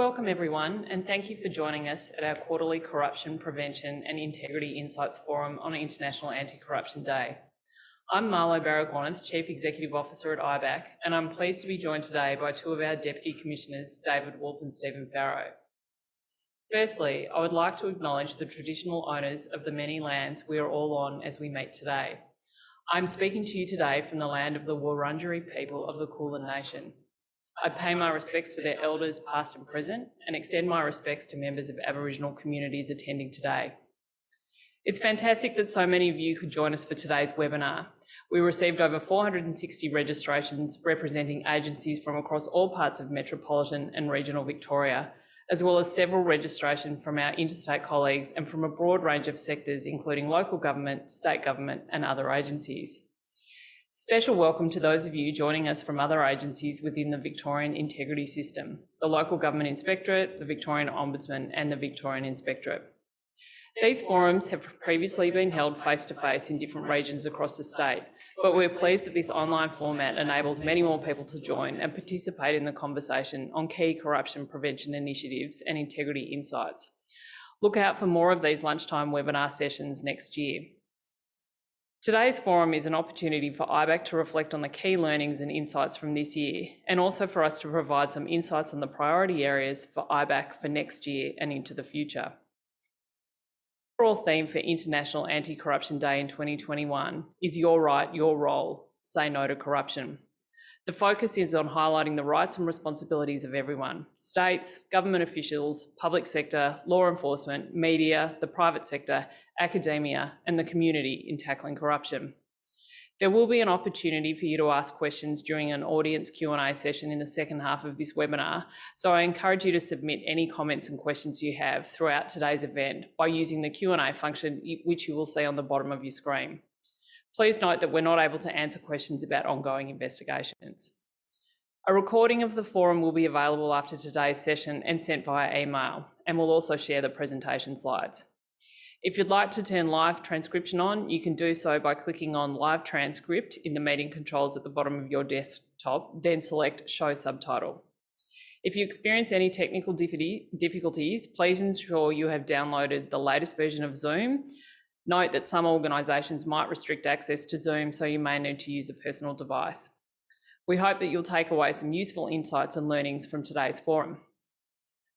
Welcome everyone, and thank you for joining us at our quarterly Corruption Prevention and Integrity Insights Forum on International Anti-Corruption Day. I'm Marlo Baragwanath, Chief Executive Officer at IBAC, and I'm pleased to be joined today by two of our Deputy Commissioners, David Wolf and Stephen Farrow. Firstly, I would like to acknowledge the traditional owners of the many lands we are all on as we meet today. I'm speaking to you today from the land of the Wurundjeri people of the Kulin Nation. I pay my respects to their elders past and present and extend my respects to members of Aboriginal communities attending today. It's fantastic that so many of you could join us for today's webinar. We received over 460 registrations representing agencies from across all parts of metropolitan and regional Victoria, as well as several registrations from our interstate colleagues and from a broad range of sectors, including local government, state government and other agencies. Special welcome to those of you joining us from other agencies within the Victorian Integrity System, the Local Government Inspectorate, the Victorian Ombudsman and the Victorian Inspectorate. These forums have previously been held face-to-face in different regions across the state, but we're pleased that this online format enables many more people to join and participate in the conversation on key corruption prevention initiatives and integrity insights. Look out for more of these lunchtime webinar sessions next year. Today's forum is an opportunity for IBAC to reflect on the key learnings and insights from this year, and also for us to provide some insights on the priority areas for IBAC for next year and into the future. The overall theme for International Anti-Corruption Day in 2021 is Your Right, Your Role, Say No to Corruption. The focus is on highlighting the rights and responsibilities of everyone: states, government officials, public sector, law enforcement, media, the private sector, academia and the community in tackling corruption. There will be an opportunity for you to ask questions during an audience Q&A session in the second half of this webinar, so I encourage you to submit any comments and questions you have throughout today's event by using the Q&A function, which you will see on the bottom of your screen. Please note that we're not able to answer questions about ongoing investigations. A recording of the forum will be available after today's session and sent via email, and we'll also share the presentation slides. If you'd like to turn live transcription on, you can do so by clicking on Live Transcript in the meeting controls at the bottom of your desktop, then select Show Subtitle. If you experience any technical difficulties, please ensure you have downloaded the latest version of Zoom. Note that some organisations might restrict access to Zoom, so you may need to use a personal device. We hope that you'll take away some useful insights and learnings from today's forum.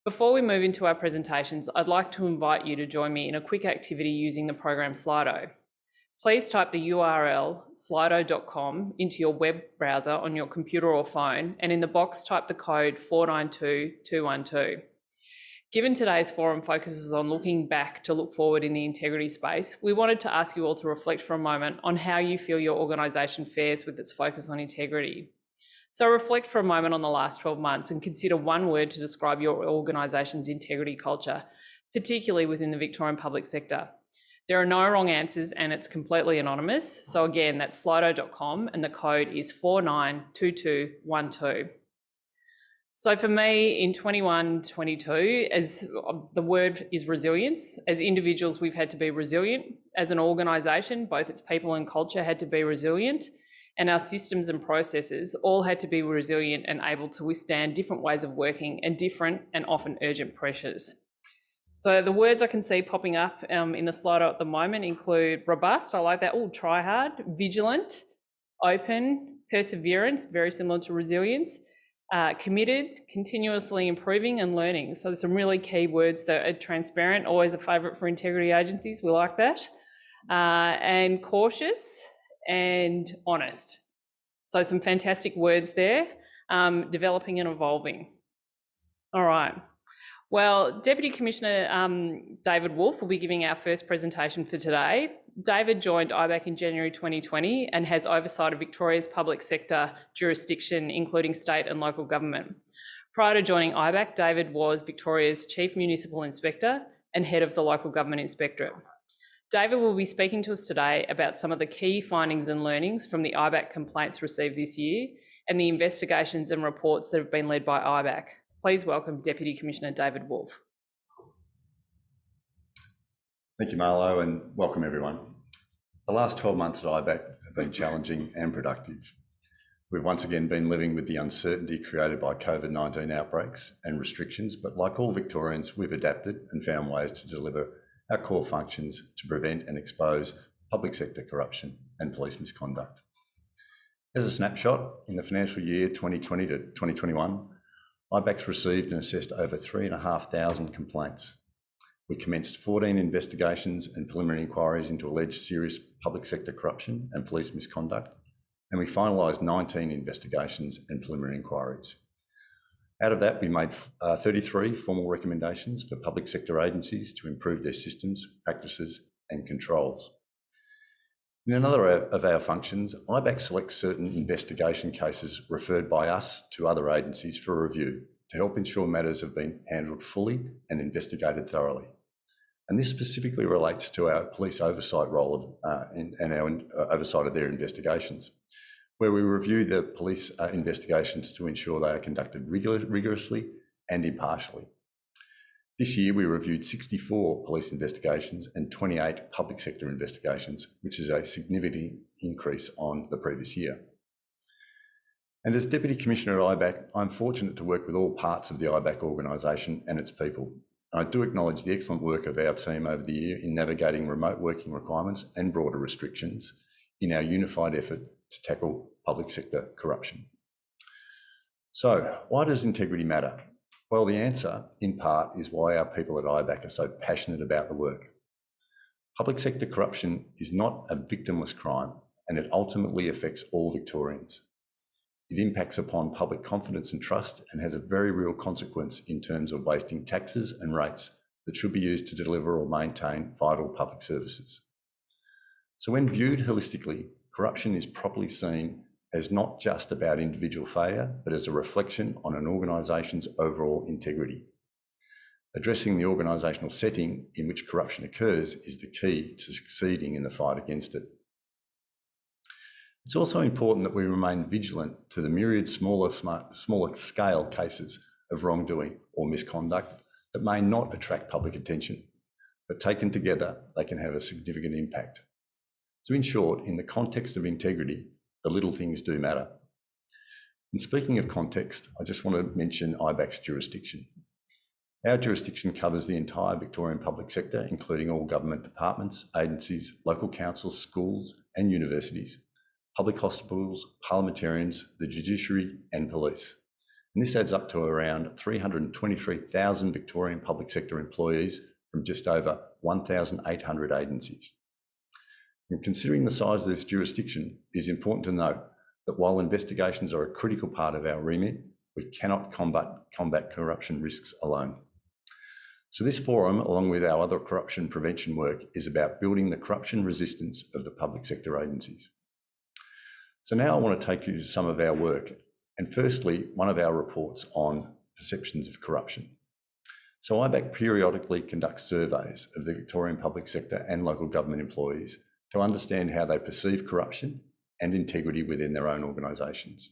Before we move into our presentations, I'd like to invite you to join me in a quick activity using the program Slido. Please type the URL slido.com into your web browser on your computer or phone, and in the box type the code 492212. Given today's forum focuses on looking back to look forward in the integrity space, we wanted to ask you all to reflect for a moment on how you feel your organisation fares with its focus on integrity. So reflect for a moment on the last 12 months and consider one word to describe your organisation's integrity culture, particularly within the Victorian public sector. There are no wrong answers and it's completely anonymous. So again, that's slido.com and the code is 492212. So for me in 21-22, as the word is resilience, as individuals we've had to be resilient. As an organisation, both its people and culture had to be resilient, and our systems and processes all had to be resilient and able to withstand different ways of working and different and often urgent pressures. So the words I can see popping up in the Slido at the moment include robust, I like that, try hard, vigilant, open, perseverance, very similar to resilience, committed, continuously improving and learning. So there's some really key words that are transparent, always a favourite for integrity agencies, we like that, and cautious, and honest. So some fantastic words there, developing and evolving. All right. Well, Deputy Commissioner David Wolf will be giving our first presentation for today. David joined IBAC in January 2020 and has oversight of Victoria's public sector jurisdiction, including state and local government. Prior to joining IBAC, David was Victoria's Chief Municipal Inspector and Head of the Local Government Inspectorate. David will be speaking to us today about some of the key findings and learnings from the IBAC complaints received this year and the investigations and reports that have been led by IBAC. Please welcome Deputy Commissioner David Wolf. Thank you, Marlo, and welcome everyone. The last 12 months at IBAC have been challenging and productive. We've once again been living with the uncertainty created by COVID-19 outbreaks and restrictions, but like all Victorians, we've adapted and found ways to deliver our core functions to prevent and expose public sector corruption and police misconduct. As a snapshot, in the financial year 2020 to 2021, Ibex received and assessed over 3,500 complaints. We commenced 14 investigations and preliminary inquiries into alleged serious public sector corruption and police misconduct, and we finalised 19 investigations and preliminary inquiries. Out of that, we made 33 formal recommendations for public sector agencies to improve their systems, practices and controls. In another of our functions, IBAC selects certain investigation cases referred by us to other agencies for review to help ensure matters have been handled fully and investigated thoroughly. And this specifically relates to our police oversight role and our oversight of their investigations, where we review the police investigations to ensure they are conducted rigorously and impartially. This year, we reviewed 64 police investigations and 28 public sector investigations, which is a significant increase on the previous year. And as Deputy Commissioner at IBAC, I'm fortunate to work with all parts of the IBAC organisation and its people. I do acknowledge the excellent work of our team over the year in navigating remote working requirements and broader restrictions in our unified effort to tackle public sector corruption. So, why does integrity matter? Well, the answer, in part, is why our people at IBAC are so passionate about the work. Public sector corruption is not a victimless crime, and it ultimately affects all Victorians. It impacts upon public confidence and trust and has a very real consequence in terms of wasting taxes and rates that should be used to deliver or maintain vital public services. So when viewed holistically, corruption is properly seen as not just about individual failure, but as a reflection on an organisation's overall integrity. Addressing the organisational setting in which corruption occurs is the key to succeeding in the fight against it. It's also important that we remain vigilant to the myriad smaller scale cases of wrongdoing or misconduct that may not attract public attention, but taken together, they can have a significant impact. So in short, in the context of integrity, the little things do matter. And speaking of context, I just want to mention IBAC's jurisdiction. Our jurisdiction covers the entire Victorian public sector, including all government departments, agencies, local councils, schools and universities, public hospitals, parliamentarians, the judiciary and police. And this adds up to around 323,000 Victorian public sector employees from just over 1,800 agencies. And considering the size of this jurisdiction, it is important to note that while investigations are a critical part of our remit, we cannot combat corruption risks alone. So this forum, along with our other corruption prevention work, is about building the corruption resistance of the public sector agencies. So now I want to take you to some of our work, and firstly, one of our reports on perceptions of corruption. So IBAC periodically conducts surveys of the Victorian public sector and local government employees to understand how they perceive corruption and integrity within their own organisations.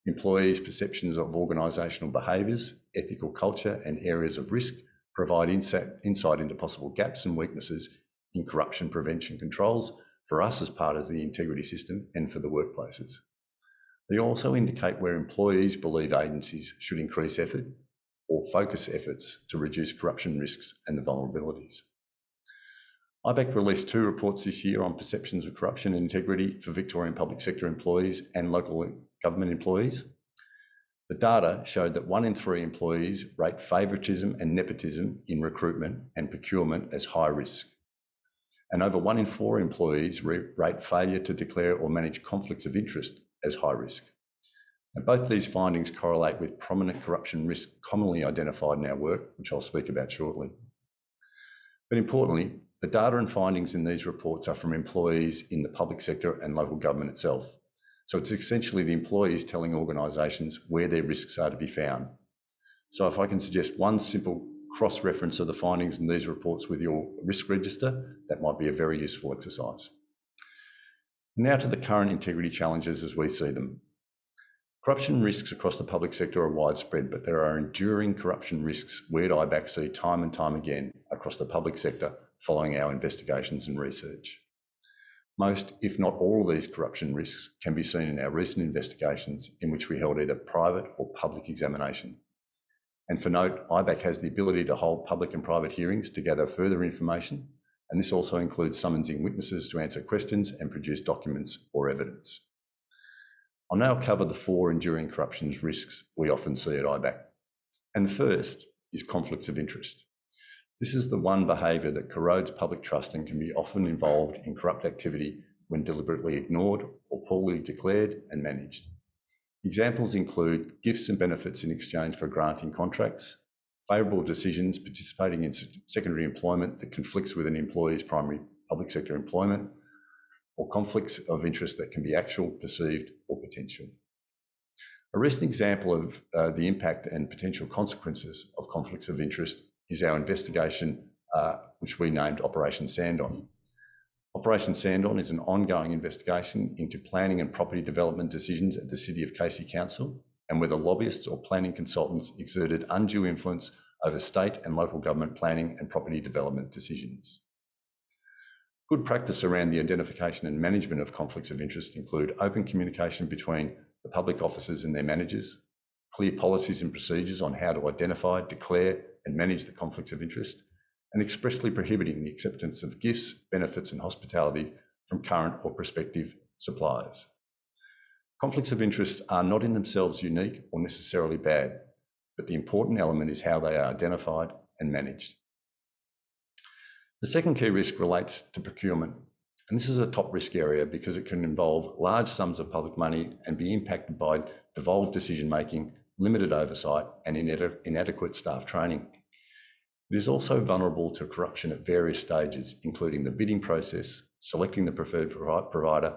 Employees' perceptions of organisational behaviours, ethical culture and areas of risk provide insight into possible gaps and weaknesses in corruption prevention controls for us as part of the integrity system and for the workplaces. They also indicate where employees believe agencies should increase effort or focus efforts to reduce corruption risks and the vulnerabilities. IBAC released 2 reports this year on perceptions of corruption and integrity for Victorian public sector employees and local government employees. The data showed that 1 in 3 employees rate favouritism and nepotism in recruitment and procurement as high risk. And over 1 in 4 employees rate failure to declare or manage conflicts of interest as high risk. And both these findings correlate with prominent corruption risk commonly identified in our work, which I'll speak about shortly. But importantly, the data and findings in these reports are from employees in the public sector and local government itself. So it's essentially the employees telling organisations where their risks are to be found. So if I can suggest one simple cross-reference of the findings in these reports with your risk register, that might be a very useful exercise. Now to the current integrity challenges as we see them. Corruption risks across the public sector are widespread, but there are enduring corruption risks we at IBAC see time and time again across the public sector following our investigations and research. Most, if not all of these corruption risks can be seen in our recent investigations in which we held either private or public examination. And for note, IBAC has the ability to hold public and private hearings to gather further information, and this also includes summoning witnesses to answer questions and produce documents or evidence. I'll now cover the 4 enduring corruption risks we often see at IBAC. And the first is conflicts of interest. This is the one behaviour that corrodes public trust and can be often involved in corrupt activity when deliberately ignored or poorly declared and managed. Examples include gifts and benefits in exchange for granting contracts, favourable decisions participating in secondary employment that conflicts with an employee's primary public sector employment, or conflicts of interest that can be actual, perceived or potential. A recent example of the impact and potential consequences of conflicts of interest is our investigation, which we named Operation Sandon. Operation Sandon is an ongoing investigation into planning and property development decisions at the City of Casey Council, and whether lobbyists or planning consultants exerted undue influence over state and local government planning and property development decisions. Good practice around the identification and management of conflicts of interest include open communication between the public officers and their managers, clear policies and procedures on how to identify, declare and manage the conflicts of interest, and expressly prohibiting the acceptance of gifts, benefits and hospitality from current or prospective suppliers. Conflicts of interest are not in themselves unique or necessarily bad, but the important element is how they are identified and managed. The second key risk relates to procurement, and this is a top risk area because it can involve large sums of public money and be impacted by devolved decision-making, limited oversight and inadequate staff training. It is also vulnerable to corruption at various stages, including the bidding process, selecting the preferred provider,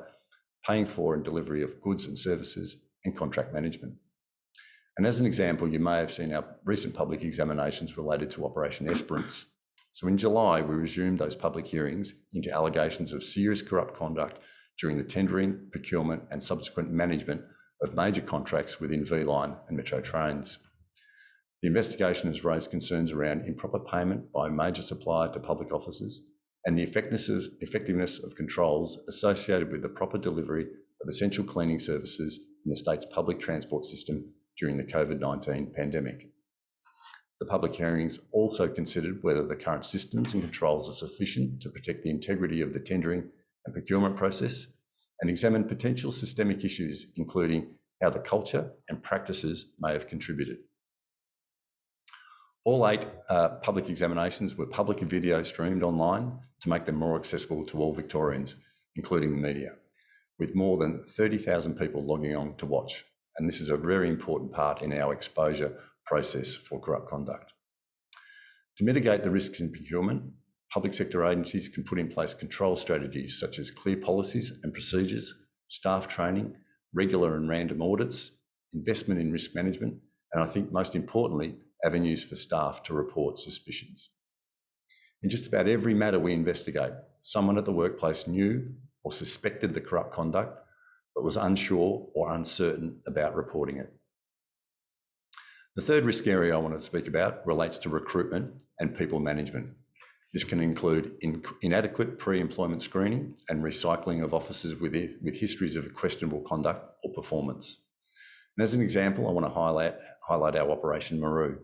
paying for and delivery of goods and services, and contract management. And as an example, you may have seen our recent public examinations related to Operation Esperance. So in July, we resumed those public hearings into allegations of serious corrupt conduct during the tendering, procurement and subsequent management of major contracts within V-Line and Metro Trains. The investigation has raised concerns around improper payment by a major supplier to public officers and the effectiveness of controls associated with the proper delivery of essential cleaning services in the state's public transport system during the COVID-19 pandemic. The public hearings also considered whether the current systems and controls are sufficient to protect the integrity of the tendering and procurement process, and examined potential systemic issues, including how the culture and practices may have contributed. All 8 public examinations were public video streamed online to make them more accessible to all Victorians, including the media, with more than 30,000 people logging on to watch. And this is a very important part in our exposure process for corrupt conduct. To mitigate the risks in procurement, public sector agencies can put in place control strategies such as clear policies and procedures, staff training, regular and random audits, investment in risk management, and I think most importantly, avenues for staff to report suspicions. In just about every matter we investigate, someone at the workplace knew or suspected the corrupt conduct, but was unsure or uncertain about reporting it. The third risk area I want to speak about relates to recruitment and people management. This can include inadequate pre-employment screening and recycling of officers with histories of questionable conduct or performance. And as an example, I want to highlight our Operation Maru.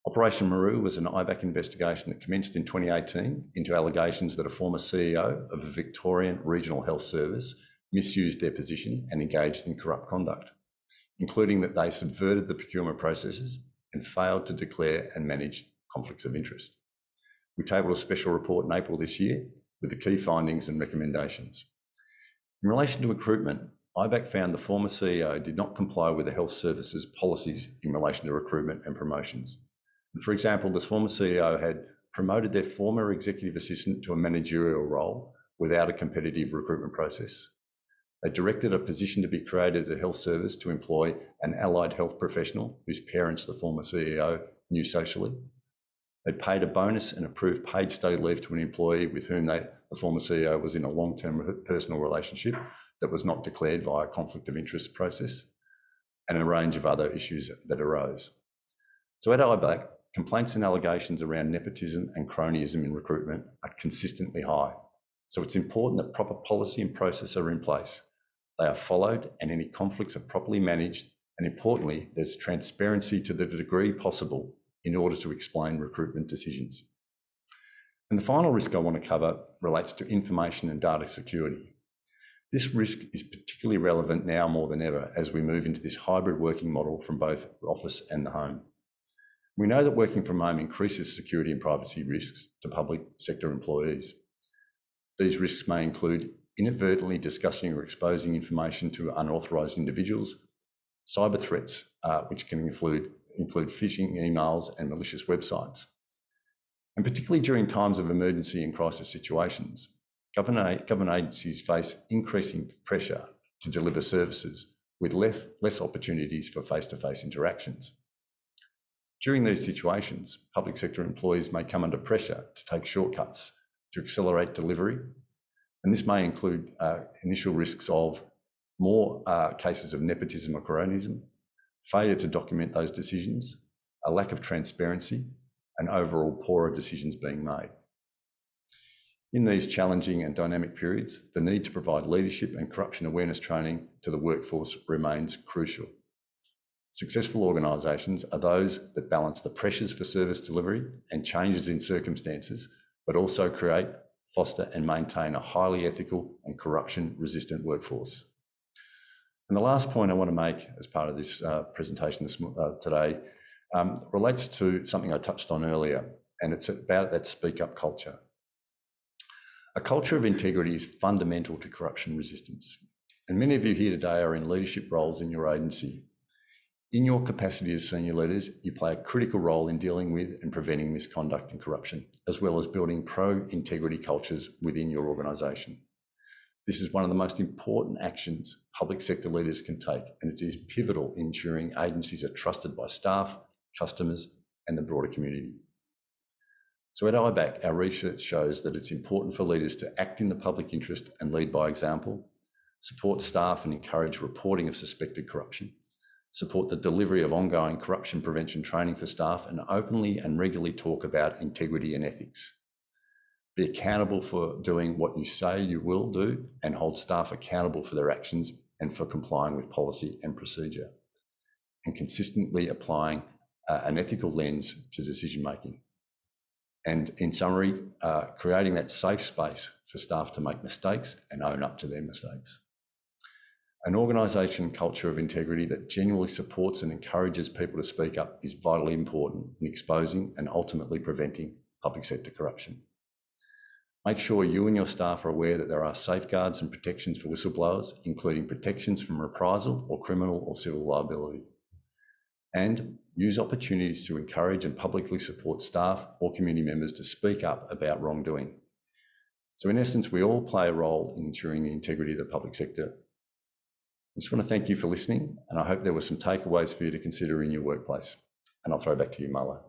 Operation Maru was an IBAC investigation that commenced in 2018 into allegations that a former CEO of a Victorian regional health service misused their position and engaged in corrupt conduct, including that they subverted the procurement processes and failed to declare and manage conflicts of interest. We tabled a special report in April this year with the key findings and recommendations. In relation to recruitment, IBAC found the former CEO did not comply with the health services policies in relation to recruitment and promotions. And for example, this former CEO had promoted their former executive assistant to a managerial role without a competitive recruitment process. They directed a position to be created at health service to employ an allied health professional whose parents the former CEO knew socially. They paid a bonus and approved paid study leave to an employee with whom the former CEO was in a long-term personal relationship that was not declared via a conflict of interest process, and a range of other issues that arose. So at IBAC, complaints and allegations around nepotism and cronyism in recruitment are consistently high, So it's important that proper policy and process are in place. They are followed and any conflicts are properly managed, and importantly, there's transparency to the degree possible in order to explain recruitment decisions. And the final risk I want to cover relates to information and data security. This risk is particularly relevant now more than ever as we move into this hybrid working model from both office and the home. We know that working from home increases security and privacy risks to public sector employees. These risks may include inadvertently discussing or exposing information to unauthorised individuals, cyber threats, which can include phishing emails and malicious websites. And particularly during times of emergency and crisis situations, government agencies face increasing pressure to deliver services with less opportunities for face-to-face interactions. During these situations, public sector employees may come under pressure to take shortcuts to accelerate delivery, and this may include initial risks of more cases of nepotism or cronyism, failure to document those decisions, a lack of transparency, and overall poorer decisions being made. In these challenging and dynamic periods, the need to provide leadership and corruption awareness training to the workforce remains crucial. Successful organisations are those that balance the pressures for service delivery and changes in circumstances, but also create, foster and maintain a highly ethical and corruption-resistant workforce. And the last point I want to make as part of this presentation today relates to something I touched on earlier, and it's about that speak up culture. A culture of integrity is fundamental to corruption resistance, and many of you here today are in leadership roles in your agency. In your capacity as senior leaders, you play a critical role in dealing with and preventing misconduct and corruption, as well as building pro-integrity cultures within your organisation. This is one of the most important actions public sector leaders can take, and it is pivotal in ensuring agencies are trusted by staff, customers, and the broader community. So at IBAC, our research shows that it's important for leaders to act in the public interest and lead by example, support staff and encourage reporting of suspected corruption, support the delivery of ongoing corruption prevention training for staff, and openly and regularly talk about integrity and ethics. Be accountable for doing what you say you will do and hold staff accountable for their actions and for complying with policy and procedure, and consistently applying an ethical lens to decision making. And in summary, creating that safe space for staff to make mistakes and own up to their mistakes. An organisation culture of integrity that genuinely supports and encourages people to speak up is vitally important in exposing and ultimately preventing public sector corruption. Make sure you and your staff are aware that there are safeguards and protections for whistleblowers, including protections from reprisal or criminal or civil liability. And use opportunities to encourage and publicly support staff or community members to speak up about wrongdoing. So in essence, we all play a role in ensuring the integrity of the public sector. I just want to thank you for listening, and I hope there were some takeaways for you to consider in your workplace. And I'll throw back to you, Marlo.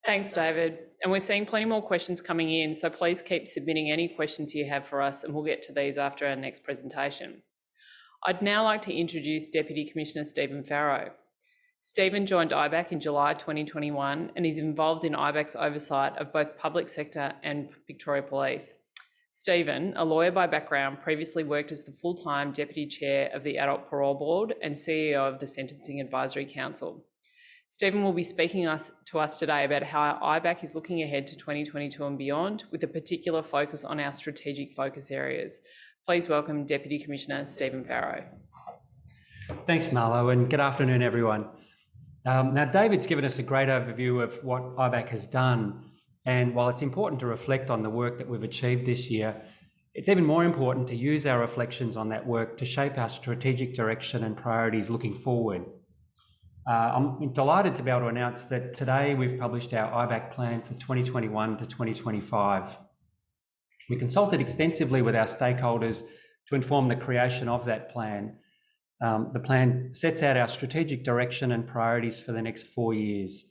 Thanks, David. And we're seeing plenty more questions coming in, so please keep submitting any questions you have for us, and we'll get to these after our next presentation. I'd now like to introduce Deputy Commissioner Stephen Farrow. Stephen joined IBAC in July 2021 and is involved in IBAC's oversight of both public sector and Victoria Police. Stephen, a lawyer by background, previously worked as the full-time Deputy Chair of the Adult Parole Board and CEO of the Sentencing Advisory Council. Stephen will be speaking to us today about how IBAC is looking ahead to 2022 and beyond, with a particular focus on our strategic focus areas. Please welcome Deputy Commissioner Stephen Farrow. Thanks, Marlo, and good afternoon, everyone. Now, David's given us a great overview of what IBAC has done, and while it's important to reflect on the work that we've achieved this year, it's even more important to use our reflections on that work to shape our strategic direction and priorities looking forward. I'm delighted to be able to announce that today we've published our IBAC plan for 2021 to 2025. We consulted extensively with our stakeholders to inform the creation of that plan. The plan sets out our strategic direction and priorities for the next 4 years.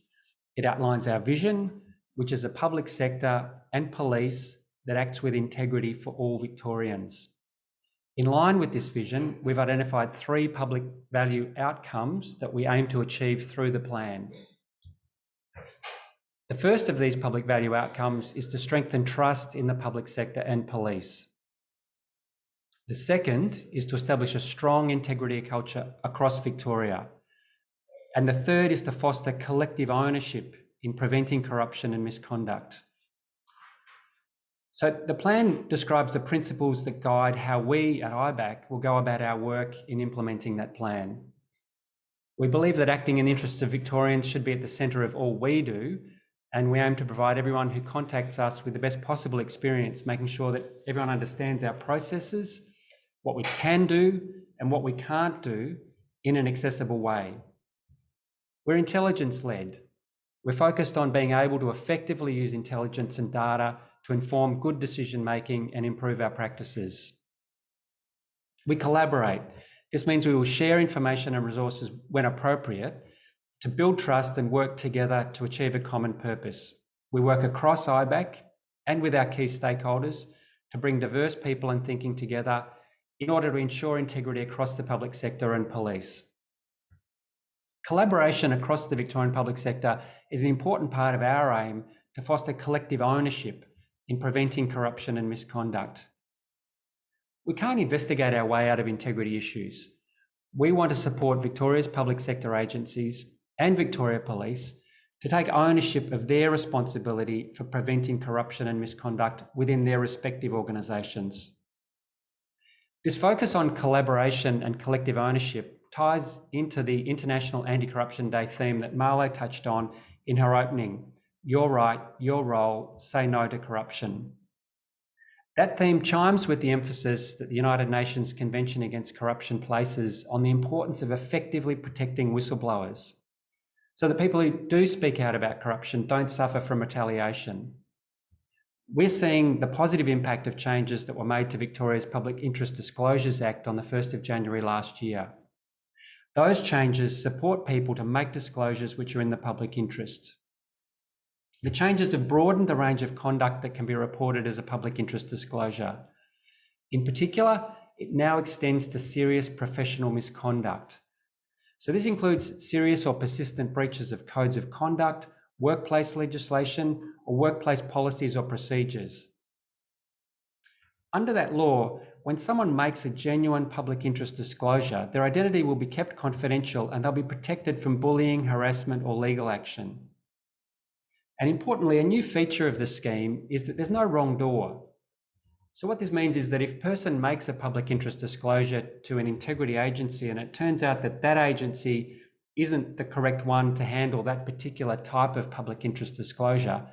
It outlines our vision, which is a public sector and police that acts with integrity for all Victorians. In line with this vision, we've identified 3 public value outcomes that we aim to achieve through the plan. The first of these public value outcomes is to strengthen trust in the public sector and police. The second is to establish a strong integrity culture across Victoria. And the third is to foster collective ownership in preventing corruption and misconduct. So the plan describes the principles that guide how we at IBAC will go about our work in implementing that plan. We believe that acting in the interests of Victorians should be at the centre of all we do, and we aim to provide everyone who contacts us with the best possible experience, making sure that everyone understands our processes, what we can do and what we can't do in an accessible way. We're intelligence-led. We're focused on being able to effectively use intelligence and data to inform good decision-making and improve our practices. We collaborate. This means we will share information and resources when appropriate to build trust and work together to achieve a common purpose. We work across IBAC and with our key stakeholders to bring diverse people and thinking together in order to ensure integrity across the public sector and police. Collaboration across the Victorian public sector is an important part of our aim to foster collective ownership in preventing corruption and misconduct. We can't investigate our way out of integrity issues. We want to support Victoria's public sector agencies and Victoria Police to take ownership of their responsibility for preventing corruption and misconduct within their respective organisations. This focus on collaboration and collective ownership ties into the International Anti-Corruption Day theme that Marlo touched on in her opening: your right, your role, say no to corruption. That theme chimes with the emphasis that the United Nations Convention Against Corruption places on the importance of effectively protecting whistleblowers, so that people who do speak out about corruption don't suffer from retaliation. We're seeing the positive impact of changes that were made to Victoria's Public Interest Disclosures Act on the 1st of January last year. Those changes support people to make disclosures which are in the public interest. The changes have broadened the range of conduct that can be reported as a public interest disclosure. In particular, it now extends to serious professional misconduct. So this includes serious or persistent breaches of codes of conduct, workplace legislation, or workplace policies or procedures. Under that law, when someone makes a genuine public interest disclosure, their identity will be kept confidential and they'll be protected from bullying, harassment, or legal action. And importantly, a new feature of the scheme is that there's no wrong door. So what this means is that if a person makes a public interest disclosure to an integrity agency and it turns out that that agency isn't the correct one to handle that particular type of public interest disclosure,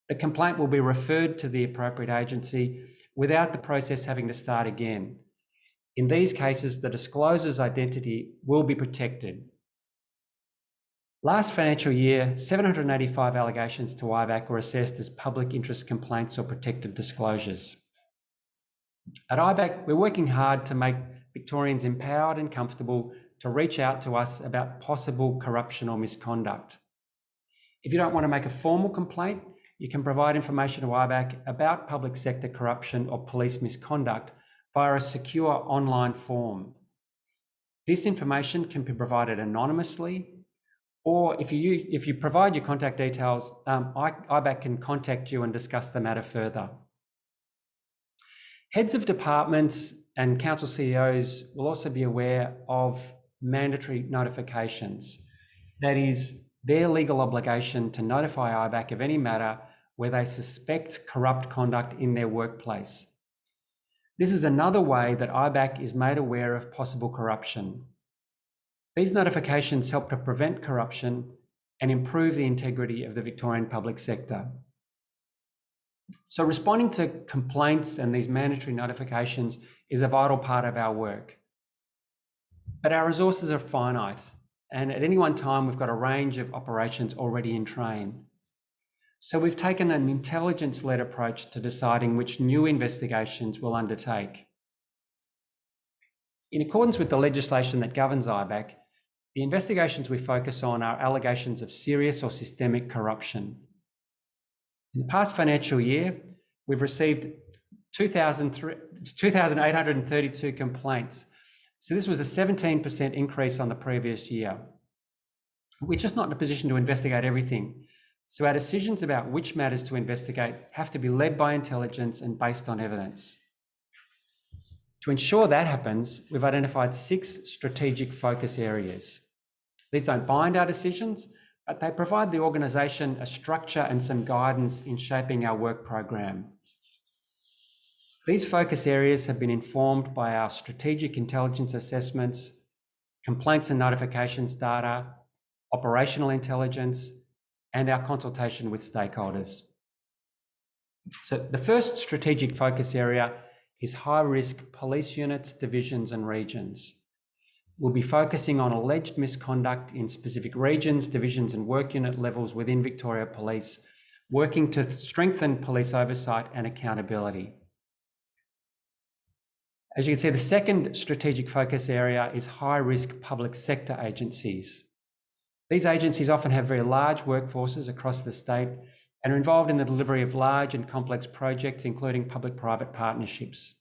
the complaint will be referred to the appropriate agency without the process having to start again. In these cases, the discloser's identity will be protected. Last financial year, 785 allegations to IBAC were assessed as public interest complaints or protected disclosures. At IBAC, we're working hard to make Victorians empowered and comfortable to reach out to us about possible corruption or misconduct. If you don't want to make a formal complaint, you can provide information to IBAC about public sector corruption or police misconduct via a secure online form. This information can be provided anonymously, or if you provide your contact details, IBAC can contact you and discuss the matter further. Heads of departments and council CEOs will also be aware of mandatory notifications. That is their legal obligation to notify IBAC of any matter where they suspect corrupt conduct in their workplace. This is another way that IBAC is made aware of possible corruption. These notifications help to prevent corruption and improve the integrity of the Victorian public sector. So responding to complaints and these mandatory notifications is a vital part of our work. But our resources are finite, and at any one time we've got a range of operations already in train. So we've taken an intelligence-led approach to deciding which new investigations we'll undertake. In accordance with the legislation that governs IBAC, the investigations we focus on are allegations of serious or systemic corruption. In the past financial year, we've received 2,832 complaints. So this was a 17% increase on the previous year. We're just not in a position to investigate everything. So our decisions about which matters to investigate have to be led by intelligence and based on evidence. To ensure that happens, we've identified 6 strategic focus areas. These don't bind our decisions, but they provide the organisation a structure and some guidance in shaping our work program. These focus areas have been informed by our strategic intelligence assessments, complaints and notifications data, operational intelligence, and our consultation with stakeholders. So the first strategic focus area is high-risk police units, divisions and regions. We'll be focusing on alleged misconduct in specific regions, divisions and work unit levels within Victoria Police, working to strengthen police oversight and accountability. As you can see, the second strategic focus area is high-risk public sector agencies. These agencies often have very large workforces across the state and are involved in the delivery of large and complex projects, including public-private partnerships.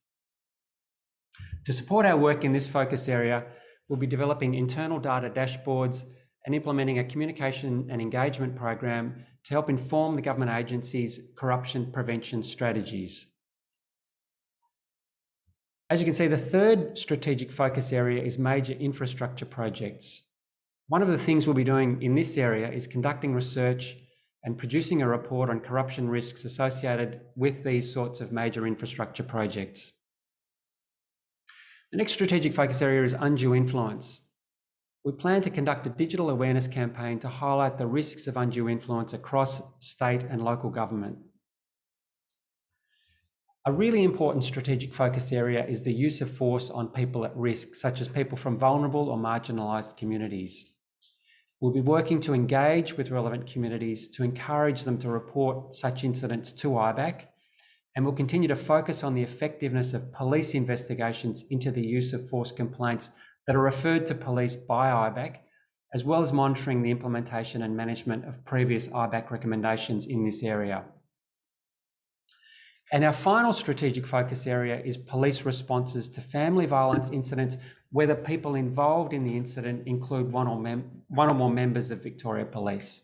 To support our work in this focus area, we'll be developing internal data dashboards and implementing a communication and engagement program to help inform the government agencies' corruption prevention strategies. As you can see, the third strategic focus area is major infrastructure projects. One of the things we'll be doing in this area is conducting research and producing a report on corruption risks associated with these sorts of major infrastructure projects. The next strategic focus area is undue influence. We plan to conduct a digital awareness campaign to highlight the risks of undue influence across state and local government. A really important strategic focus area is the use of force on people at risk, such as people from vulnerable or marginalised communities. We'll be working to engage with relevant communities to encourage them to report such incidents to IBAC, and we'll continue to focus on the effectiveness of police investigations into the use of force complaints that are referred to police by IBAC, as well as monitoring the implementation and management of previous IBAC recommendations in this area. And our final strategic focus area is police responses to family violence incidents where the people involved in the incident include one or more members of Victoria Police.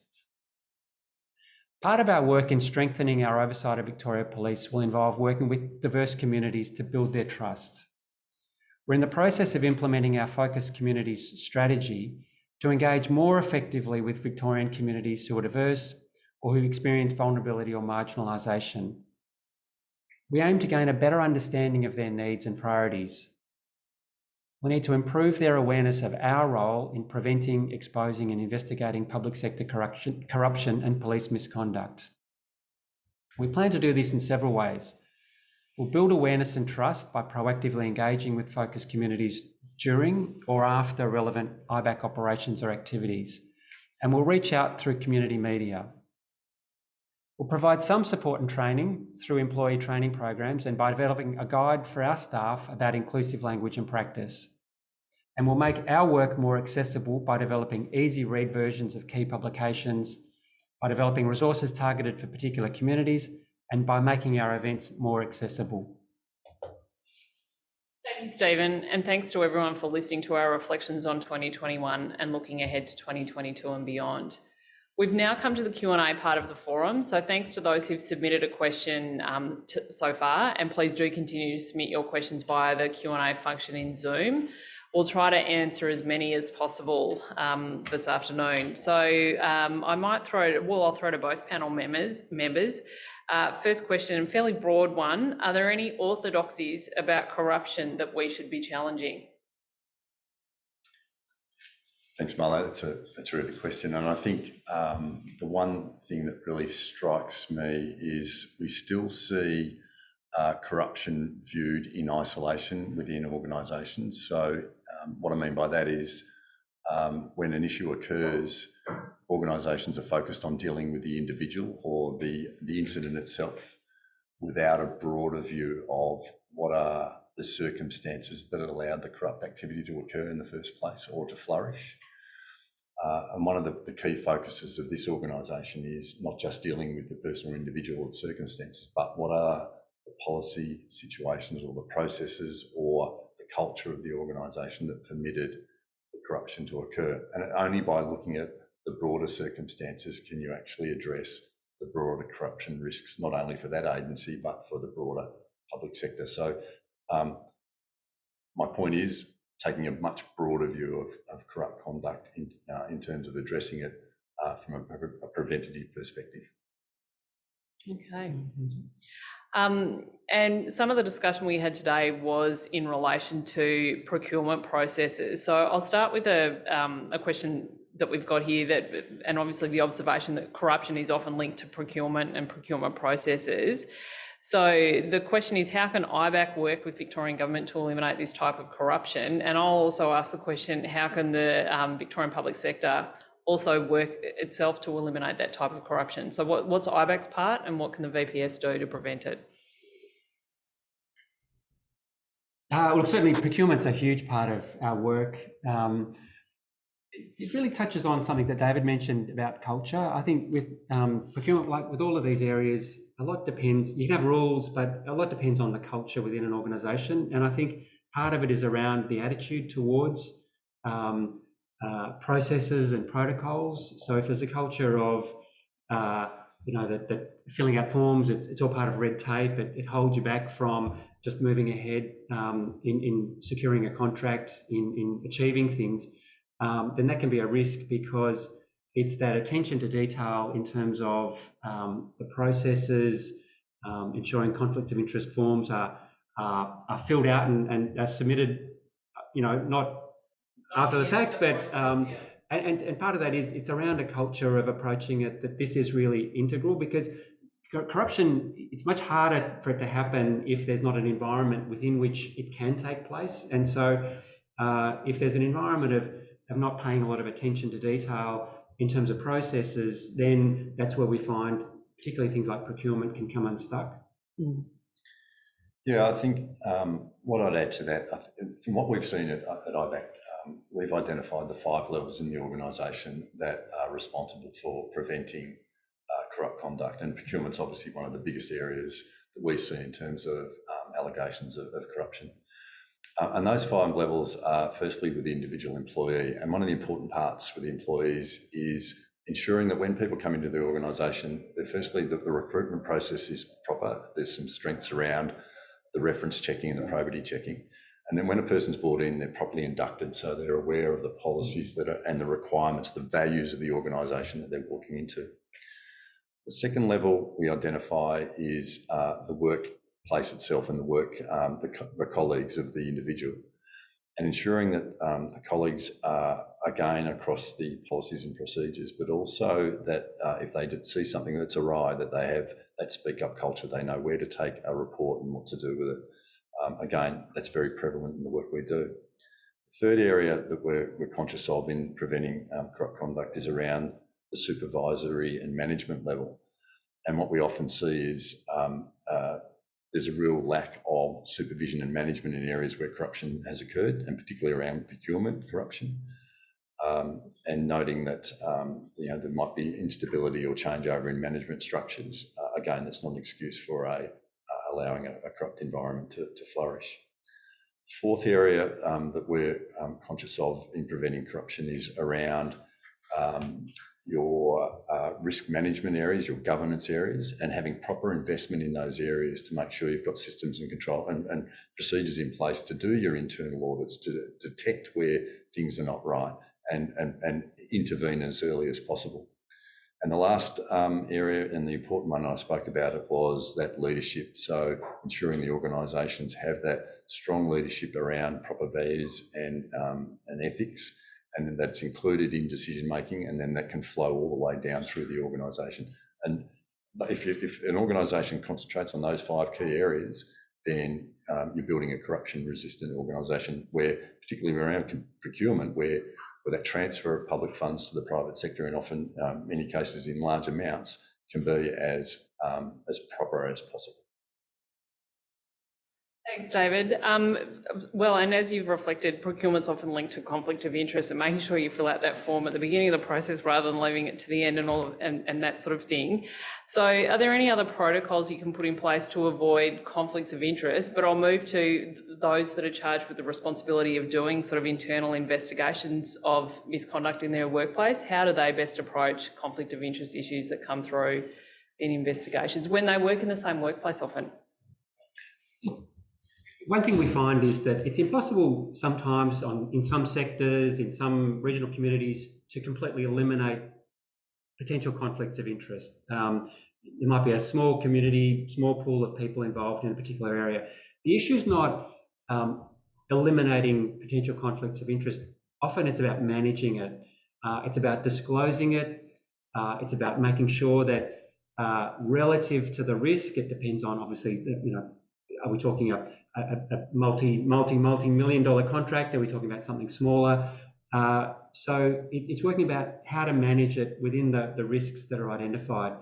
Part of our work in strengthening our oversight of Victoria Police will involve working with diverse communities to build their trust. We're in the process of implementing our focus communities strategy to engage more effectively with Victorian communities who are diverse or who experience vulnerability or marginalisation. We aim to gain a better understanding of their needs and priorities. We need to improve their awareness of our role in preventing, exposing and investigating public sector corruption and police misconduct. We plan to do this in several ways. We'll build awareness and trust by proactively engaging with focus communities during or after relevant IBAC operations or activities, and we'll reach out through community media. We'll provide some support and training through employee training programs and by developing a guide for our staff about inclusive language and practice. And we'll make our work more accessible by developing easy read versions of key publications, by developing resources targeted for particular communities, and by making our events more accessible. Thank you, Stephen, and thanks to everyone for listening to our reflections on 2021 and looking ahead to 2022 and beyond. We've now come to the Q&A part of the forum, so thanks to those who've submitted a question so far, and please do continue to submit your questions via the Q&A function in Zoom. We'll try to answer as many as possible this afternoon. So I'll throw to both panel members. First question, a fairly broad one. Are there any orthodoxies about corruption that we should be challenging? Thanks, Marlo. That's a terrific question. And I think the one thing that really strikes me is we still see corruption viewed in isolation within organisations. So what I mean by that is when an issue occurs, organisations are focused on dealing with the individual or the incident itself without a broader view of what are the circumstances that allowed the corrupt activity to occur in the first place or to flourish. And one of the key focuses of this organisation is not just dealing with the person or individual or the circumstances, but what are the policy situations or the processes or the culture of the organisation that permitted the corruption to occur. And only by looking at the broader circumstances can you actually address the broader corruption risks, not only for that agency, but for the broader public sector. So my point is taking a much broader view of corrupt conduct in terms of addressing it from a preventative perspective. Okay. And some of the discussion we had today was in relation to procurement processes. So I'll start with a question that we've got here, and obviously the observation that corruption is often linked to procurement and procurement processes. So the question is, how can IBAC work with Victorian government to eliminate this type of corruption? And I'll also ask the question, how can the Victorian public sector also work itself to eliminate that type of corruption? So what's IBAC's part, and what can the VPS do to prevent it? Well, certainly procurement's a huge part of our work. It really touches on something that David mentioned about culture. I think with procurement, like with all of these areas, a lot depends. You can have rules, but a lot depends on the culture within an organisation. And I think part of it is around the attitude towards processes and protocols. So if there's a culture of, that filling out forms, it's all part of red tape. It holds you back from just moving ahead in securing a contract, in achieving things. Then that can be a risk, because it's that attention to detail in terms of the processes, ensuring conflict of interest forms are filled out and are submitted, not after the fact, but and part of that is it's around a culture of approaching it that this is really integral, because corruption, it's much harder for it to happen if there's not an environment within which it can take place. And so if there's an environment of not paying a lot of attention to detail in terms of processes, then that's where we find particularly things like procurement can come unstuck. Mm. Yeah, I think what I'd add to that, from what we've seen at IBAC, we've identified the 5 levels in the organisation that are responsible for preventing corrupt conduct, and procurement's obviously one of the biggest areas that we see in terms of allegations of corruption. And those 5 levels are firstly with the individual employee, and one of the important parts for the employees is ensuring that when people come into the organisation, that firstly the recruitment process is proper. There's some strengths around the reference checking and the probity checking. And then when a person's brought in, they're properly inducted, so they're aware of the policies and the requirements, the values of the organisation that they're walking into. The second level we identify is the workplace itself and the work, the colleagues of the individual, and ensuring that the colleagues are, again, across the policies and procedures, but also that if they see something that's awry, that they have that speak up culture, they know where to take a report and what to do with it. Again, that's very prevalent in the work we do. The third area that we're conscious of in preventing corrupt conduct is around the supervisory and management level. And what we often see is there's a real lack of supervision and management in areas where corruption has occurred, and particularly around procurement corruption. And noting that there might be instability or changeover in management structures. Again, that's not an excuse for allowing a corrupt environment to flourish. Fourth area that we're conscious of in preventing corruption is around your risk management areas, your governance areas, and having proper investment in those areas to make sure you've got systems and control and procedures in place to do your internal audits, to detect where things are not right and intervene as early as possible. And the last area, and the important one I spoke about, it was that leadership. So ensuring the organisations have that strong leadership around proper values and ethics, and then that's included in decision making, and then that can flow all the way down through the organisation. And if an organisation concentrates on those 5 key areas, then you're building a corruption-resistant organisation, where, particularly around procurement, where that transfer of public funds to the private sector, and often, many cases in large amounts, can be as proper as possible. Thanks, David. Well, and as you've reflected, procurement's often linked to conflict of interest, and making sure you fill out that form at the beginning of the process rather than leaving it to the end and that sort of thing. So are there any other protocols you can put in place to avoid conflicts of interest? But I'll move to those that are charged with the responsibility of doing sort of internal investigations of misconduct in their workplace. How do they best approach conflict of interest issues that come through in investigations when they work in the same workplace often? One thing we find is that it's impossible sometimes in some sectors, in some regional communities, to completely eliminate potential conflicts of interest. There might be a small community, small pool of people involved in a particular area. The issue is not eliminating potential conflicts of interest. Often it's about managing it. It's about disclosing it. It's about making sure that relative to the risk, it depends on obviously, are we talking a multi-million dollar contract? Are we talking about something smaller? So it's working about how to manage it within the risks that are identified.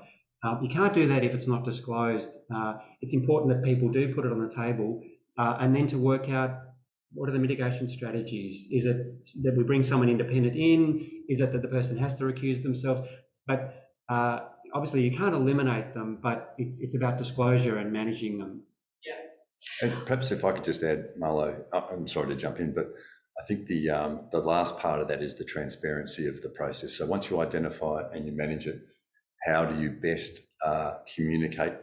You can't do that if it's not disclosed. It's important that people do put it on the table and then to work out what are the mitigation strategies. Is it that we bring someone independent in? Is it that the person has to recuse themselves? But obviously you can't eliminate them, but it's about disclosure and managing them. And perhaps if I could just add, Marlo, I'm sorry to jump in, but I think the last part of that is the transparency of the process. So once you identify it and you manage it, how do you best communicate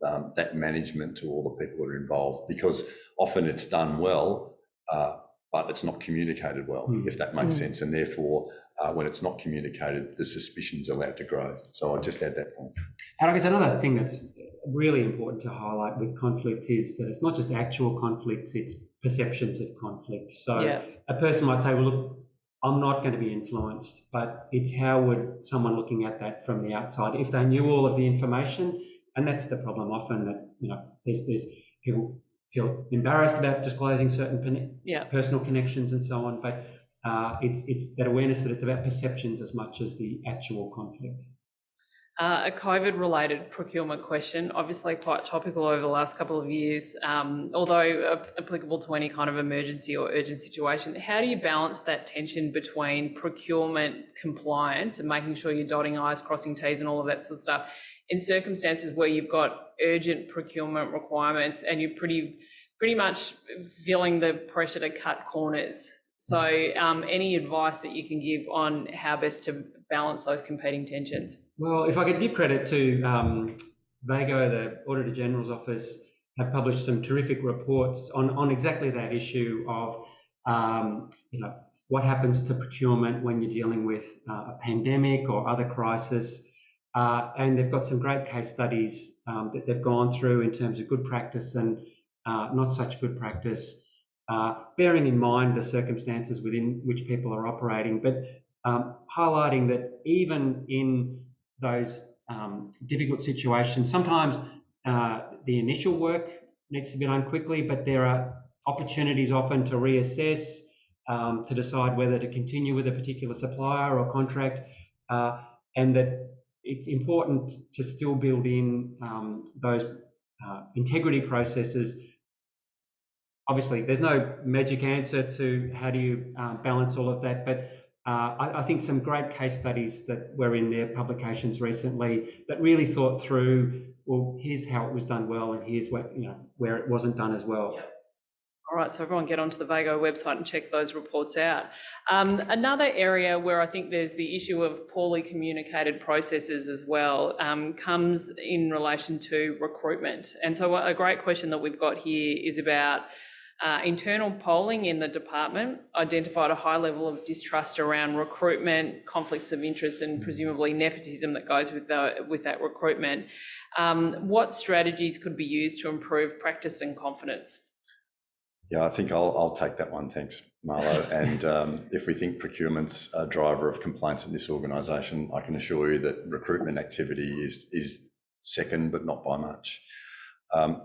that management to all the people that are involved? Because often it's done well, but it's not communicated well, if that makes sense. And therefore, when it's not communicated, the suspicion's allowed to grow. So I'll just add that point. And I guess another thing that's really important to highlight with conflict is that it's not just actual conflicts, it's perceptions of conflict. So a person might say, well, look, I'm not going to be influenced, but it's how would someone looking at that from the outside, if they knew all of the information? And that's the problem often, that there's people feel embarrassed about disclosing certain personal connections and so on, but it's that awareness that it's about perceptions as much as the actual conflict. A COVID-related procurement question, obviously quite topical over the last couple of years, although applicable to any kind of emergency or urgent situation. How do you balance that tension between procurement compliance and making sure you're dotting I's, crossing T's and all of that sort of stuff in circumstances where you've got urgent procurement requirements and you're pretty much feeling the pressure to cut corners? So any advice that you can give on how best to balance those competing tensions? Well, if I could give credit to Vago, the Auditor General's Office, have published some terrific reports on exactly that issue of, what happens to procurement when you're dealing with a pandemic or other crisis. And they've got some great case studies that they've gone through in terms of good practice and not such good practice, bearing in mind the circumstances within which people are operating, but highlighting that even in those difficult situations, sometimes the initial work needs to be done quickly, but there are opportunities often to reassess, to decide whether to continue with a particular supplier or contract, and that it's important to still build in those integrity processes. Obviously, there's no magic answer to how do you balance all of that, but I think some great case studies that were in their publications recently that really thought through, well, here's how it was done well and here's what, where it wasn't done as well. Yep. All right, so everyone get onto the Vago website and check those reports out. Another area where I think there's the issue of poorly communicated processes as well comes in relation to recruitment. And so a great question that we've got here is about internal polling in the department identified a high level of distrust around recruitment, conflicts of interest and presumably nepotism that goes with that recruitment. What strategies could be used to improve practice and confidence? Yeah, I think I'll take that one. Thanks, Marlo. And if we think procurement's a driver of complaints in this organisation, I can assure you that recruitment activity is second, but not by much.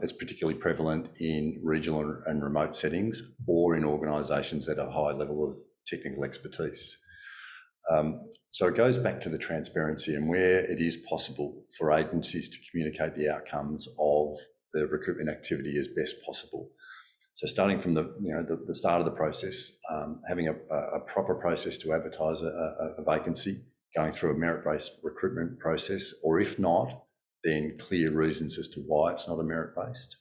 It's particularly prevalent in regional and remote settings or in organisations that have a high level of technical expertise. So it goes back to the transparency and where it is possible for agencies to communicate the outcomes of the recruitment activity as best possible. So starting from the start of the process, having a proper process to advertise a vacancy, going through a merit-based recruitment process, or if not, then clear reasons as to why it's not a merit-based.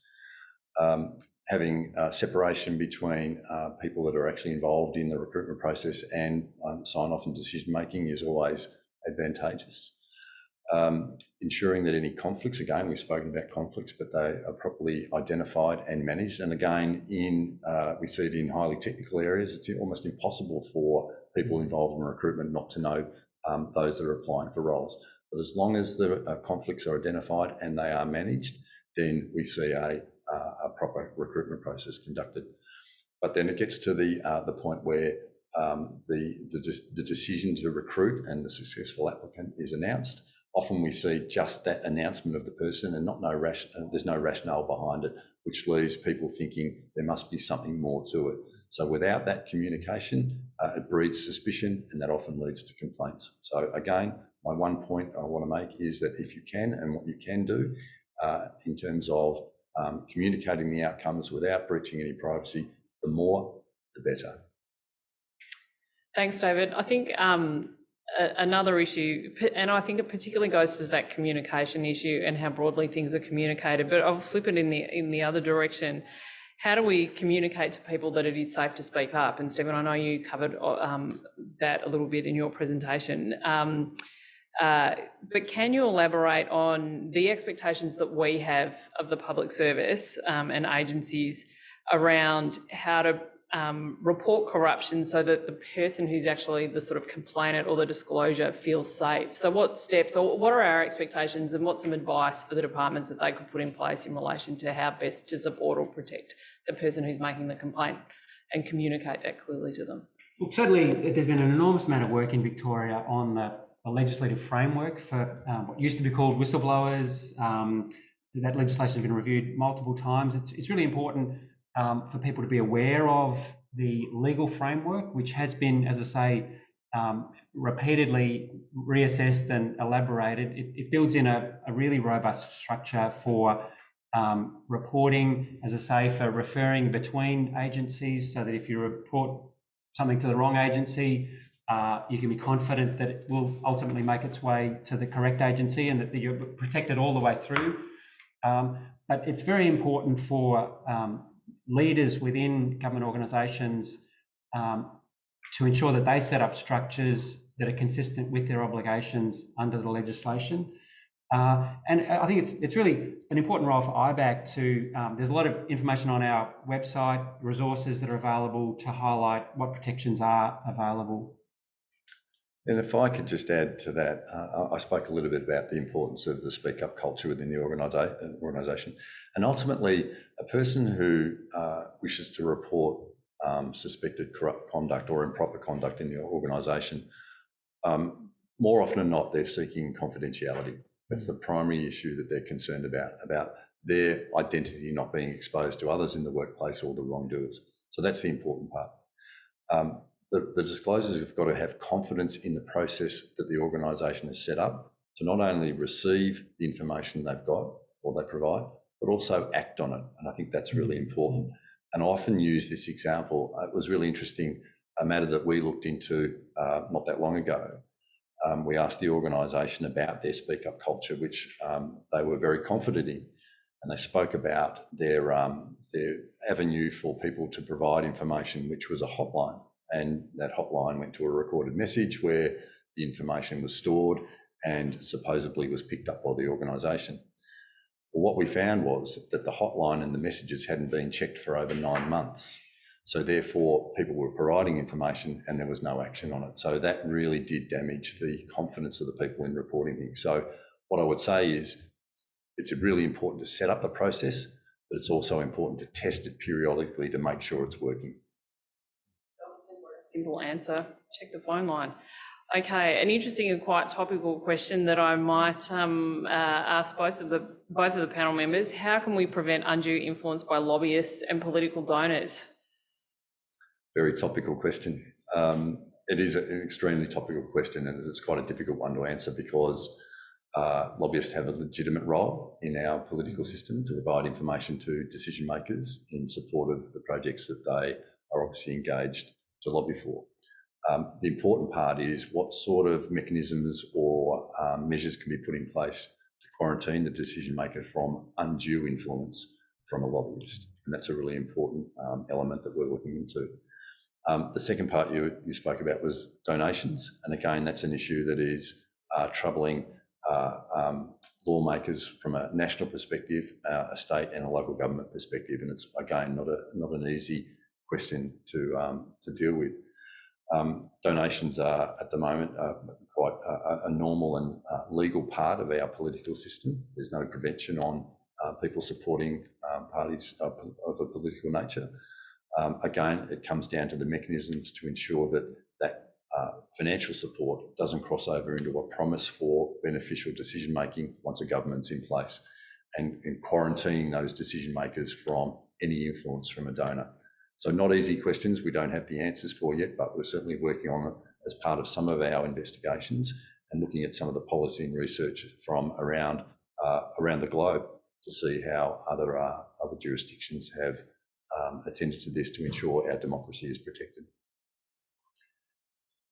Having separation between people that are actually involved in the recruitment process and sign-off and decision-making is always advantageous. Ensuring that any conflicts, again, we've spoken about conflicts, but they are properly identified and managed. And again, we see it in highly technical areas. It's almost impossible for people involved in recruitment not to know those that are applying for roles. But as long as the conflicts are identified and they are managed, then we see a proper recruitment process conducted. But then it gets to the point where the decision to recruit and the successful applicant is announced. Often we see just that announcement of the person and there's no rationale behind it, which leaves people thinking there must be something more to it. So without that communication, it breeds suspicion, and that often leads to complaints. So again, my one point I want to make is that if you can, and what you can do in terms of communicating the outcomes without breaching any privacy, the more, the better. Thanks, David. I think another issue, and I think it particularly goes to that communication issue and how broadly things are communicated, but I'll flip it in the other direction. How do we communicate to people that it is safe to speak up? And Stephen, I know you covered that a little bit in your presentation. But can you elaborate on the expectations that we have of the public service and agencies around how to report corruption so that the person who's actually the sort of complainant or the disclosure feels safe? So what steps, or what are our expectations, and what's some advice for the departments that they could put in place in relation to how best to support or protect the person who's making the complaint and communicate that clearly to them? Well, certainly there's been an enormous amount of work in Victoria on the legislative framework for what used to be called whistleblowers. That legislation has been reviewed multiple times. It's really important for people to be aware of the legal framework, which has been, as I say, repeatedly reassessed and elaborated. It builds in a really robust structure for reporting, as I say, for referring between agencies, so that if you report something to the wrong agency, you can be confident that it will ultimately make its way to the correct agency and that you're protected all the way through. But it's very important for leaders within government organisations to ensure that they set up structures that are consistent with their obligations under the legislation. And I think it's really an important role for IBAC to, there's a lot of information on our website, resources that are available to highlight what protections are available. And if I could just add to that, I spoke a little bit about the importance of the speak up culture within the organisation. And ultimately, a person who wishes to report suspected corrupt conduct or improper conduct in the organisation, more often than not, they're seeking confidentiality. That's the primary issue that they're concerned about their identity not being exposed to others in the workplace or the wrongdoers. So that's the important part. The disclosures have got to have confidence in the process that the organisation has set up to not only receive the information they've got or they provide, but also act on it. And I think that's really important. And I often use this example. It was really interesting, a matter that we looked into not that long ago. We asked the organisation about their speak up culture, which they were very confident in. And they spoke about their avenue for people to provide information, which was a hotline. And that hotline went to a recorded message where the information was stored and supposedly was picked up by the organisation. Well, what we found was that the hotline and the messages hadn't been checked for over 9 months. So therefore, people were providing information and there was no action on it. So that really did damage the confidence of the people in reporting things. So what I would say is it's really important to set up the process, but it's also important to test it periodically to make sure it's working. Simple answer, check the phone line. Okay, an interesting and quite topical question that I might ask both of the panel members. How can we prevent undue influence by lobbyists and political donors? Very topical question. It is an extremely topical question, and it's quite a difficult one to answer because lobbyists have a legitimate role in our political system to provide information to decision makers in support of the projects that they are obviously engaged to lobby for. The important part is what sort of mechanisms or measures can be put in place to quarantine the decision maker from undue influence from a lobbyist. And that's a really important element that we're looking into. The second part you spoke about was donations. And again, that's an issue that is troubling lawmakers from a national perspective, a state and a local government perspective. And it's, again, not an easy question to deal with. Donations are, at the moment, quite a normal and legal part of our political system. There's no prevention on people supporting parties of a political nature. Again, it comes down to the mechanisms to ensure that financial support doesn't cross over into a promise for beneficial decision making once a government's in place, and quarantining those decision makers from any influence from a donor. So not easy questions we don't have the answers for yet, but we're certainly working on it as part of some of our investigations and looking at some of the policy and research from around the globe to see how other jurisdictions have attended to this to ensure our democracy is protected.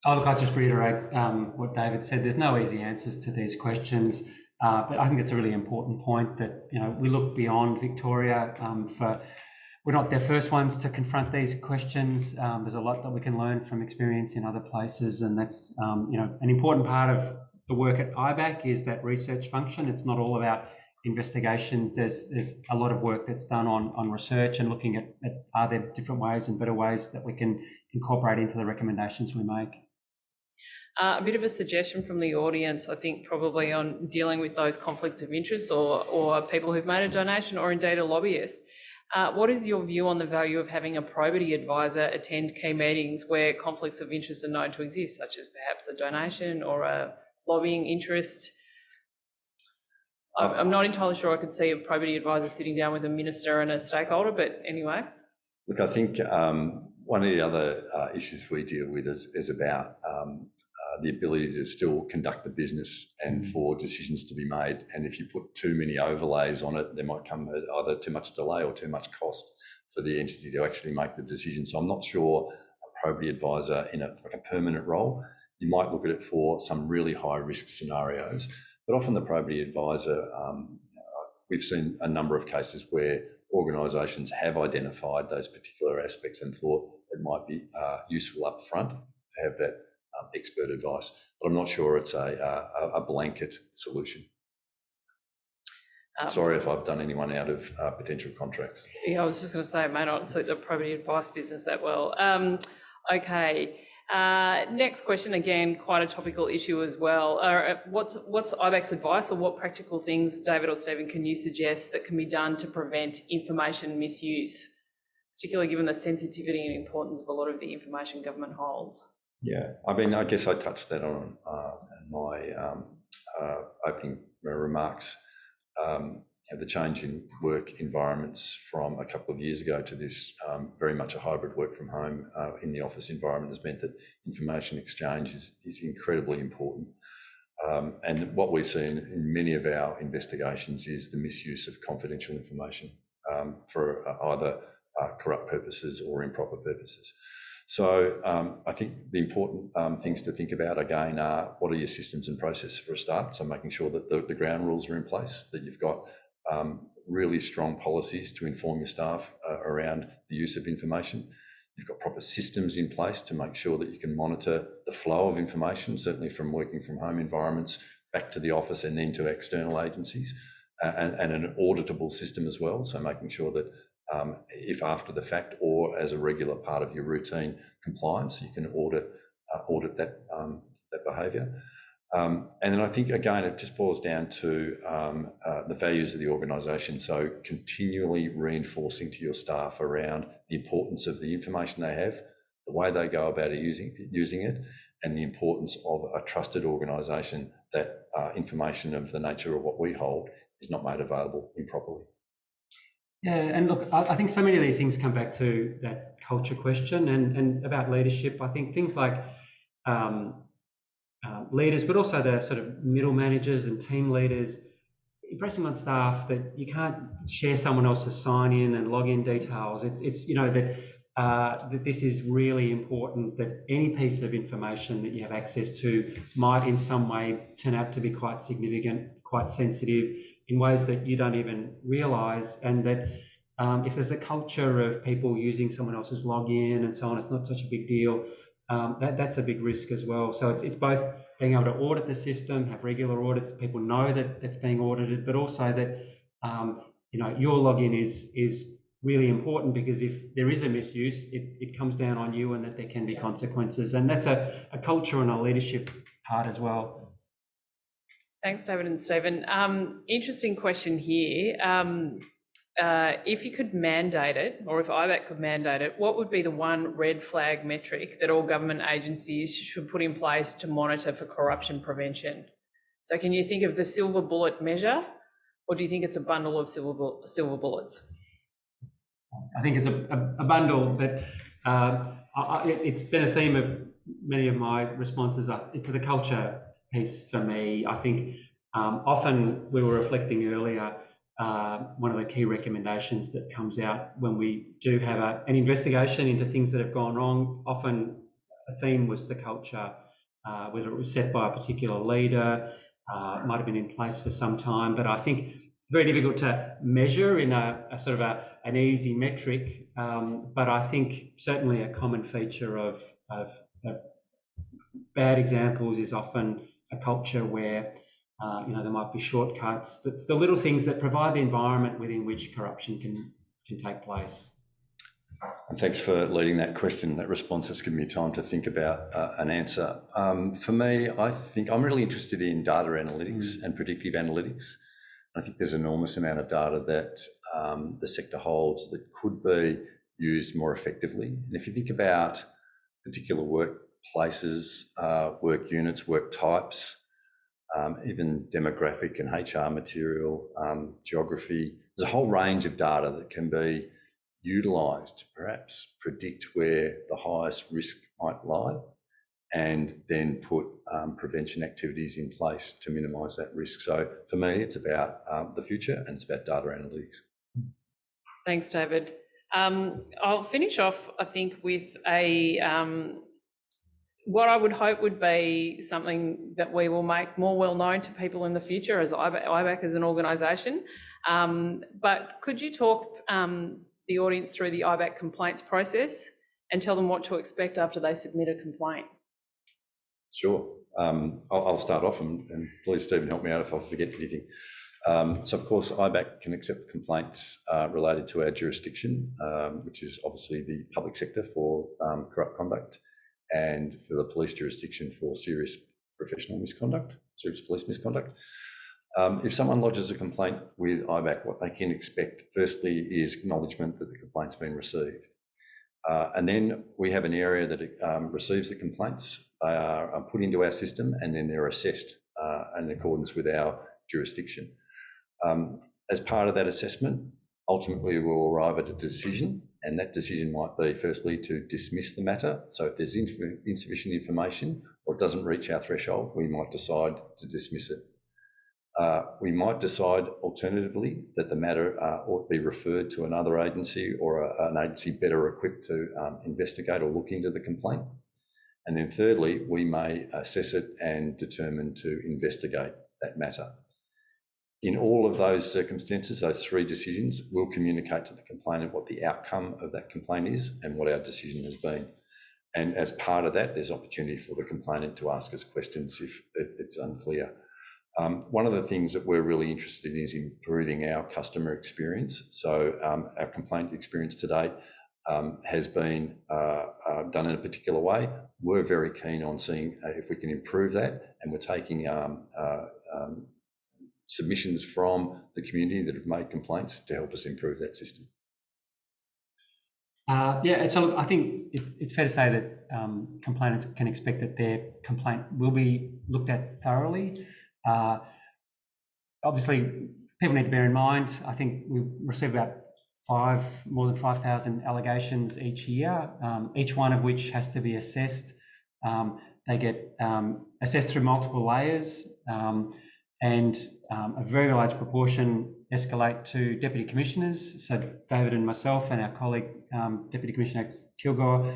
Oh, look, I'll just reiterate what David said. There's no easy answers to these questions, but I think it's a really important point that, you know, we look beyond Victoria. We're not the first ones to confront these questions. There's a lot that we can learn from experience in other places, and that's you know, an important part of the work at IBAC is that research function. It's not all about investigations. There's a lot of work that's done on research and looking at are there different ways and better ways that we can incorporate into the recommendations we make. A bit of a suggestion from the audience, I think, probably on dealing with those conflicts of interest or people who've made a donation or indeed a lobbyist. What is your view on the value of having a probity advisor attend key meetings where conflicts of interest are known to exist, such as perhaps a donation or a lobbying interest? I'm not entirely sure I could see a probity advisor sitting down with a minister and a stakeholder, but anyway. Look, I think one of the other issues we deal with is about the ability to still conduct the business and for decisions to be made. And if you put too many overlays on it, there might come either too much delay or too much cost for the entity to actually make the decision. So I'm not sure a probity advisor in a permanent role. You might look at it for some really high risk scenarios, but often the probity advisor, we've seen a number of cases where organisations have identified those particular aspects and thought it might be useful up front to have that expert advice, but I'm not sure it's a blanket solution. Sorry if I've done anyone out of potential contracts. Yeah, I was just going to say it may not suit the probity advice business that well. Okay, next question, again, quite a topical issue as well. What's IBAC's advice, or what practical things, David or Stephen, can you suggest that can be done to prevent information misuse, particularly given the sensitivity and importance of a lot of the information government holds? Yeah, I mean, I guess I touched that on in my opening remarks. The change in work environments from a couple of years ago to this very much a hybrid work from home in the office environment has meant that information exchange is incredibly important. And what we see in many of our investigations is the misuse of confidential information for either corrupt purposes or improper purposes. So I think the important things to think about again are what are your systems and processes for a start. So making sure that the ground rules are in place, that you've got really strong policies to inform your staff around the use of information. You've got proper systems in place to make sure that you can monitor the flow of information, certainly from working from home environments back to the office and then to external agencies, and an auditable system as well. So making sure that if after the fact or as a regular part of your routine compliance, you can audit that behaviour. And then I think, again, it just boils down to the values of the organisation. So continually reinforcing to your staff around the importance of the information they have, the way they go about using it, and the importance of a trusted organisation that information of the nature of what we hold is not made available improperly. Yeah, and look, I think so many of these things come back to that culture question and about leadership. I think things like leaders, but also the sort of middle managers and team leaders, impressing on staff that you can't share someone else's sign-in and login details. It's you know, that this is really important, that any piece of information that you have access to might in some way turn out to be quite significant, quite sensitive in ways that you don't even realise, and that if there's a culture of people using someone else's login and so on, it's not such a big deal. That's a big risk as well. So it's both being able to audit the system, have regular audits, people know that it's being audited, but also that you know, your login is really important, because if there is a misuse, it comes down on you, and that there can be consequences. And that's a culture and a leadership part as well. Thanks, David and Stephen. Interesting question here. If you could mandate it, or if IBAC could mandate it, what would be the one red flag metric that all government agencies should put in place to monitor for corruption prevention? So can you think of the silver bullet measure, or do you think it's a bundle of silver bullets? I think it's a bundle, but it's been a theme of many of my responses. It's the culture piece for me. I think often we were reflecting earlier, one of the key recommendations that comes out when we do have an investigation into things that have gone wrong, often a theme was the culture, whether it was set by a particular leader, might have been in place for some time, but I think very difficult to measure in a sort of an easy metric, but I think certainly a common feature of bad examples is often a culture where you know, there might be shortcuts. It's the little things that provide the environment within which corruption can take place. And thanks for leading that question. That response has given me time to think about an answer. For me, I think I'm really interested in data analytics and predictive analytics. I think there's an enormous amount of data that the sector holds that could be used more effectively. And if you think about particular workplaces, work units, work types, even demographic and HR material, geography, there's a whole range of data that can be utilised to perhaps predict where the highest risk might lie, and then put prevention activities in place to minimise that risk. So for me, it's about the future, and it's about data analytics. Thanks, David. I'll finish off, I think, with what I would hope would be something that we will make more well known to people in the future as IBAC as an organisation. But could you talk the audience through the IBAC complaints process and tell them what to expect after they submit a complaint? Sure. I'll start off, and please, Stephen, help me out if I forget anything. So, of course, IBAC can accept complaints related to our jurisdiction, which is obviously the public sector for corrupt conduct, and for the police jurisdiction for serious professional misconduct, serious police misconduct. If someone lodges a complaint with IBAC, what they can expect, firstly, is acknowledgement that the complaint's been received. And then we have an area that receives the complaints. They are put into our system, and then they're assessed in accordance with our jurisdiction. As part of that assessment, ultimately we'll arrive at a decision, and that decision might be, firstly, to dismiss the matter. So if there's insufficient information or it doesn't reach our threshold, we might decide to dismiss it. We might decide alternatively that the matter ought to be referred to another agency, or an agency better equipped to investigate or look into the complaint. And then thirdly, we may assess it and determine to investigate that matter. In all of those circumstances, those three decisions, we'll communicate to the complainant what the outcome of that complaint is and what our decision has been. And as part of that, there's opportunity for the complainant to ask us questions if it's unclear. One of the things that we're really interested in is improving our customer experience. So our complaint experience to date has been done in a particular way. We're very keen on seeing if we can improve that, and we're taking submissions from the community that have made complaints to help us improve that system. Yeah, so I think it's fair to say that complainants can expect that their complaint will be looked at thoroughly. Obviously, people need to bear in mind, I think we receive about more than 5,000 allegations each year, each one of which has to be assessed. They get assessed through multiple layers, and a very large proportion escalate to Deputy Commissioners. So David and myself and our colleague, Deputy Commissioner Kilgore,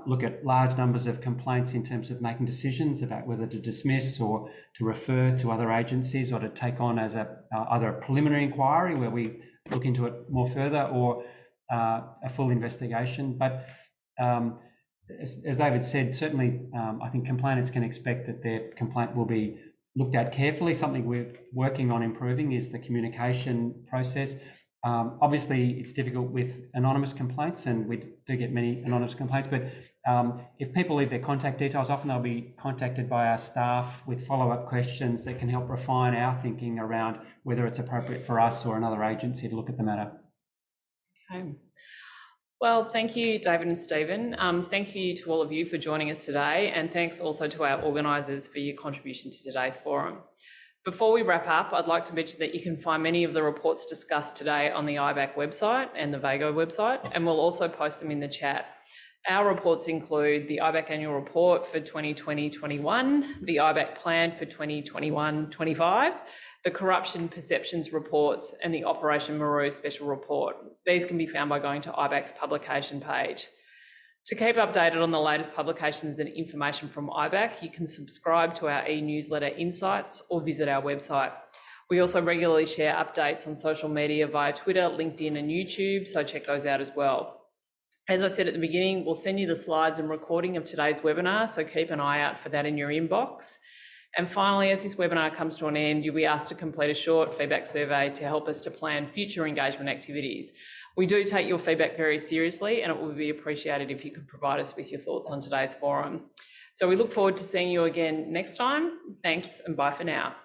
look at large numbers of complaints in terms of making decisions about whether to dismiss or to refer to other agencies, or to take on as either a preliminary inquiry where we look into it more further, or a full investigation. But as David said, certainly I think complainants can expect that their complaint will be looked at carefully. Something we're working on improving is the communication process. Obviously, it's difficult with anonymous complaints, and we do get many anonymous complaints, but if people leave their contact details, often they'll be contacted by our staff with follow-up questions that can help refine our thinking around whether it's appropriate for us or another agency to look at the matter. Okay. Well, thank you, David and Stephen. Thank you to all of you for joining us today, and thanks also to our organisers for your contribution to today's forum. Before we wrap up, I'd like to mention that you can find many of the reports discussed today on the IBAC website and the Vago website, and we'll also post them in the chat. Our reports include the IBAC annual report for 2020-21, the IBAC plan for 2021-25, the corruption perceptions reports, and the Operation Maru special report. These can be found by going to IBAC's publication page. To keep updated on the latest publications and information from IBAC, you can subscribe to our e-newsletter Insights or visit our website. We also regularly share updates on social media via Twitter, LinkedIn and YouTube, so check those out as well. As I said at the beginning, we'll send you the slides and recording of today's webinar, so keep an eye out for that in your inbox. And finally, as this webinar comes to an end, you'll be asked to complete a short feedback survey to help us to plan future engagement activities. We do take your feedback very seriously, and it would be appreciated if you could provide us with your thoughts on today's forum. So we look forward to seeing you again next time. Thanks and bye for now.